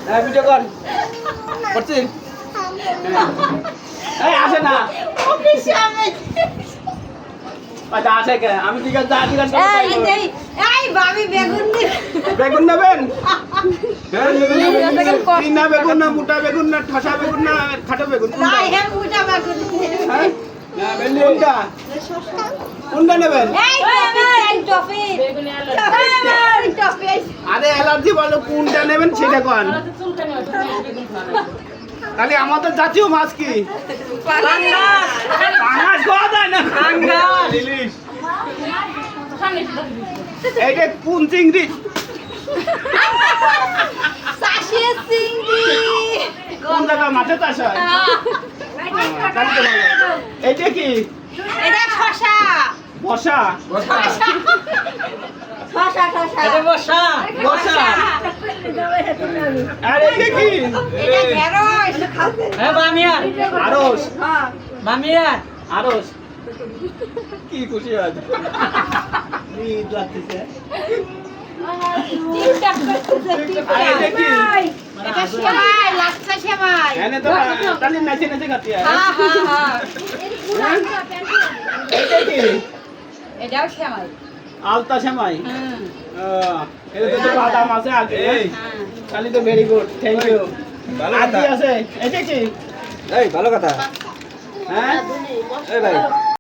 video কর করছি এই আসে না আচ্ছা আসে কে আমি ঠিক আছে বেগুন নেবেন না বেগুন না মোটা বেগুন না ঠসা বেগুন না খাটো বেগুন কোনটা কোনটা নেবেন আরে অ্যালার্জি বলো কোনটা নেবেন সেটা কোন তাহলে আমাদের জাতীয় মাছ কি পাঙাশ খাওয়া যায় না ইলিশ এইটা কোন চিংড়ি কোন জায়গায় মাছে চাষ হয় এইটা কি বসা আর এইটা কি আরস আরস কি খুশি আছে লাগতেছে তাহলে নাচে নাচে খাতে আলতা সেমাই এটা তো বাদাম আছে আগে তাহলে তো ভেরি গুড থ্যাংক ইউ আছে এটা কি এই ভালো কথা হ্যাঁ এই ভাই